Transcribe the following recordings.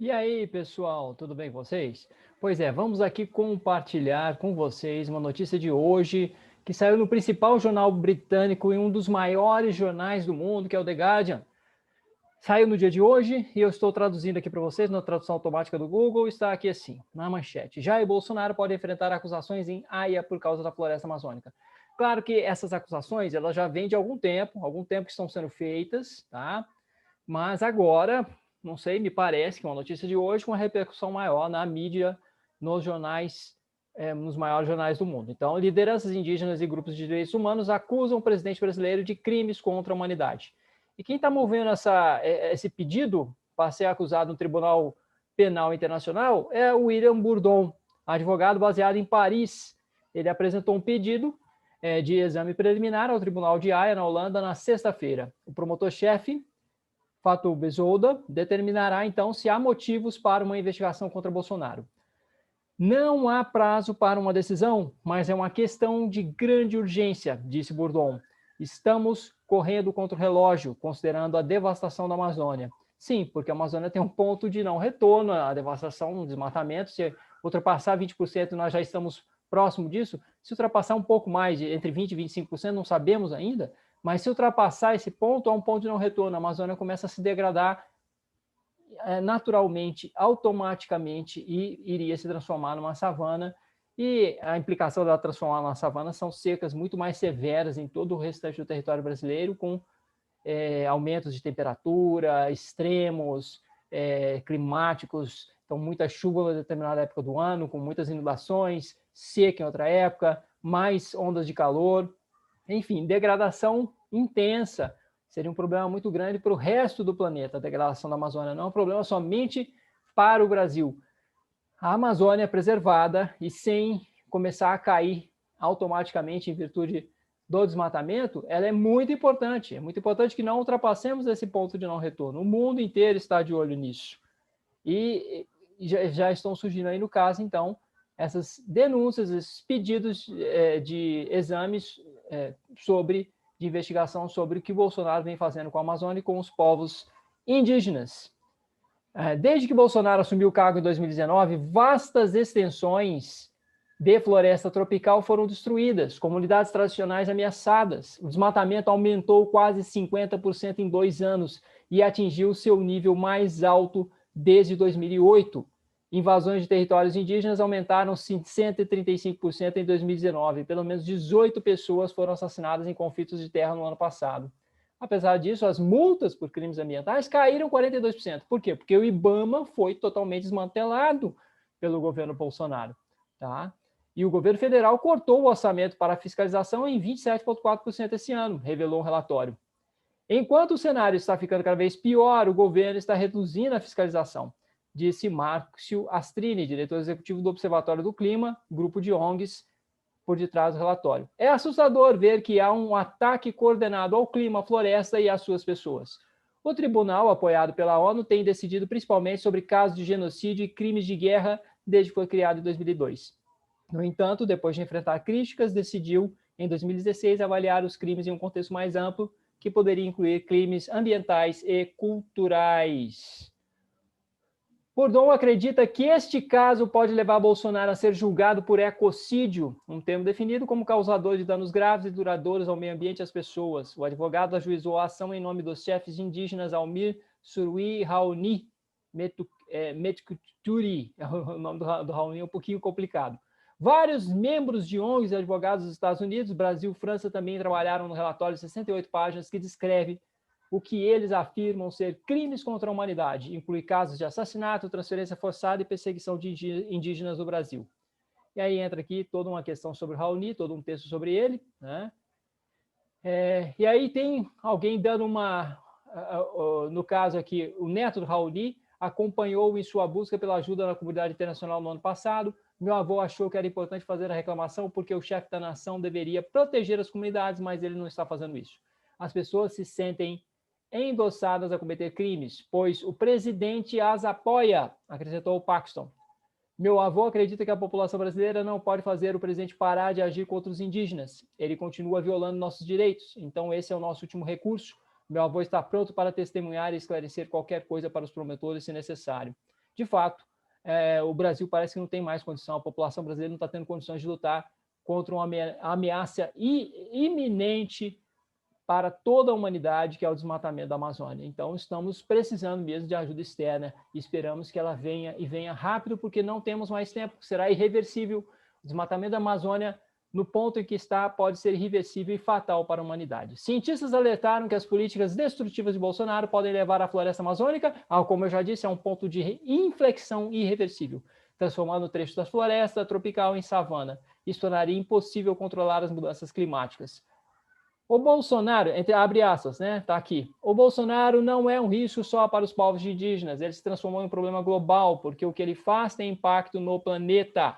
E aí, pessoal, tudo bem com vocês? Pois é, vamos aqui compartilhar com vocês uma notícia de hoje que saiu no principal jornal britânico e um dos maiores jornais do mundo, que é o The Guardian. Saiu no dia de hoje e eu estou traduzindo aqui para vocês na tradução automática do Google. Está aqui assim, na manchete: Jair Bolsonaro pode enfrentar acusações em Haia por causa da floresta amazônica. Claro que essas acusações elas já vêm de algum tempo que estão sendo feitas, tá? Mas agora, não sei, me parece que é uma notícia de hoje com uma repercussão maior na mídia, nos jornais, nos maiores jornais do mundo. Então, lideranças indígenas e grupos de direitos humanos acusam o presidente brasileiro de crimes contra a humanidade. E quem está movendo esse pedido para ser acusado no Tribunal Penal Internacional é o William Bourdon, advogado baseado em Paris. Ele apresentou um pedido de exame preliminar ao Tribunal de Haia, na Holanda, na sexta-feira. O promotor-chefe, Fatou Bessouda, determinará então se há motivos para uma investigação contra Bolsonaro. Não há prazo para uma decisão, mas é uma questão de grande urgência, disse Bourdon. Estamos correndo contra o relógio, considerando a devastação da Amazônia. Sim, porque a Amazônia tem um ponto de não retorno, a devastação, o desmatamento. Se ultrapassar 20%, nós já estamos próximo disso. Se ultrapassar um pouco mais, entre 20% e 25%, não sabemos ainda. Mas se ultrapassar esse ponto, há um ponto de não retorno. A Amazônia começa a se degradar naturalmente, automaticamente, e iria se transformar numa savana. E a implicação dela transformar numa savana são secas muito mais severas em todo o restante do território brasileiro, com aumentos de temperatura, extremos climáticos, então muita chuva em determinada época do ano, com muitas inundações, seca em outra época, mais ondas de calor, enfim, degradação intensa. Seria um problema muito grande para o resto do planeta, a degradação da Amazônia. Não é um problema somente para o Brasil. A Amazônia preservada e sem começar a cair automaticamente em virtude do desmatamento, ela é muito importante. É muito importante que não ultrapassemos esse ponto de não retorno. O mundo inteiro está de olho nisso. E já estão surgindo aí, no caso, então, essas denúncias, esses pedidos de exames de investigação sobre o que Bolsonaro vem fazendo com a Amazônia e com os povos indígenas. Desde que Bolsonaro assumiu o cargo em 2019, vastas extensões de floresta tropical foram destruídas, comunidades tradicionais ameaçadas. O desmatamento aumentou quase 50% em 2 anos e atingiu seu nível mais alto desde 2008. Invasões de territórios indígenas aumentaram 135% em 2019. Pelo menos 18 pessoas foram assassinadas em conflitos de terra no ano passado. Apesar disso, as multas por crimes ambientais caíram 42%. Por quê? Porque o IBAMA foi totalmente desmantelado pelo governo Bolsonaro. Tá? E o governo federal cortou o orçamento para a fiscalização em 27,4% esse ano, revelou um relatório. Enquanto o cenário está ficando cada vez pior, o governo está reduzindo a fiscalização, disse Márcio Astrini, diretor executivo do Observatório do Clima, grupo de ONGs por detrás do relatório. É assustador ver que há um ataque coordenado ao clima, à floresta e às suas pessoas. O tribunal, apoiado pela ONU, tem decidido principalmente sobre casos de genocídio e crimes de guerra desde que foi criado em 2002. No entanto, depois de enfrentar críticas, decidiu, em 2016, avaliar os crimes em um contexto mais amplo, que poderia incluir crimes ambientais e culturais. Bourdon acredita que este caso pode levar Bolsonaro a ser julgado por ecocídio, um termo definido como causador de danos graves e duradouros ao meio ambiente e às pessoas. O advogado ajuizou a ação em nome dos chefes indígenas Almir Surui Raoni Metkuturi. O nome do Raoni é um pouquinho complicado. Vários membros de ONGs e advogados dos Estados Unidos, Brasil e França também trabalharam no relatório de 68 páginas que descreve o que eles afirmam ser crimes contra a humanidade, inclui casos de assassinato, transferência forçada e perseguição de indígenas no Brasil. E aí entra aqui toda uma questão sobre o Raoni, todo um texto sobre ele, né? E aí tem alguém dando no caso aqui, o neto do Raoni acompanhou em sua busca pela ajuda na comunidade internacional no ano passado. Meu avô achou que era importante fazer a reclamação porque o chefe da nação deveria proteger as comunidades, mas ele não está fazendo isso. As pessoas se sentem endossadas a cometer crimes, pois o presidente as apoia, acrescentou o Paxton. Meu avô acredita que a população brasileira não pode fazer o presidente parar de agir contra os indígenas. Ele continua violando nossos direitos, então esse é o nosso último recurso. Meu avô está pronto para testemunhar e esclarecer qualquer coisa para os promotores, se necessário. de fato, o Brasil parece que não tem mais condição, a população brasileira não está tendo condições de lutar contra uma ameaça iminente para toda a humanidade, que é o desmatamento da Amazônia. Então, estamos precisando mesmo de ajuda externa e esperamos que ela venha e venha rápido, porque não temos mais tempo, será irreversível. O desmatamento da Amazônia, no ponto em que está, pode ser irreversível e fatal para a humanidade. Cientistas alertaram que as políticas destrutivas de Bolsonaro podem levar a floresta amazônica, como eu já disse, a um ponto de inflexão irreversível, transformando o trecho da floresta tropical em savana. Isso tornaria impossível controlar as mudanças climáticas. O Bolsonaro, abre aspas, né? Tá aqui. O Bolsonaro não é um risco só para os povos indígenas, ele se transformou em um problema global, porque o que ele faz tem impacto no planeta,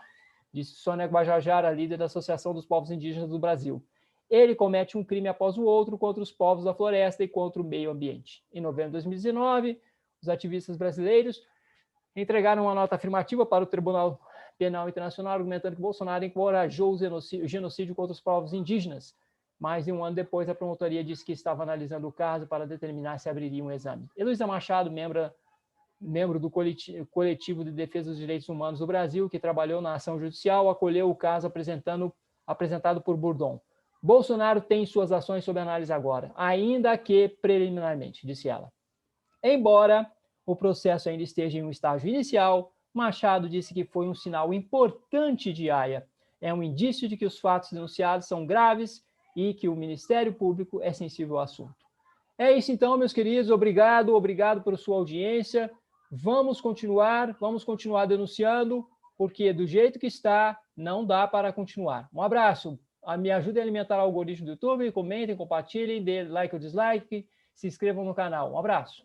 disse Sônia Guajajara, líder da Associação dos Povos Indígenas do Brasil. Ele comete um crime após o outro contra os povos da floresta e contra o meio ambiente. Em novembro de 2019, os ativistas brasileiros entregaram uma nota afirmativa para o Tribunal Penal Internacional, argumentando que Bolsonaro encorajou o genocídio contra os povos indígenas. Mais de um ano depois, a promotoria disse que estava analisando o caso para determinar se abriria um exame. Heloísa Machado, membro do Coletivo de Defesa dos Direitos Humanos do Brasil, que trabalhou na ação judicial, acolheu o caso apresentado por Bourdon. Bolsonaro tem suas ações sob análise agora, ainda que preliminarmente, disse ela. Embora o processo ainda esteja em um estágio inicial, Machado disse que foi um sinal importante de Haia. É um indício de que os fatos denunciados são graves e que o Ministério Público é sensível ao assunto. É isso então, meus queridos, obrigado por sua audiência. Vamos continuar denunciando, porque do jeito que está, não dá para continuar. Um abraço, me ajudem a alimentar o algoritmo do YouTube, comentem, compartilhem, dê like ou dislike, se inscrevam no canal. Um abraço.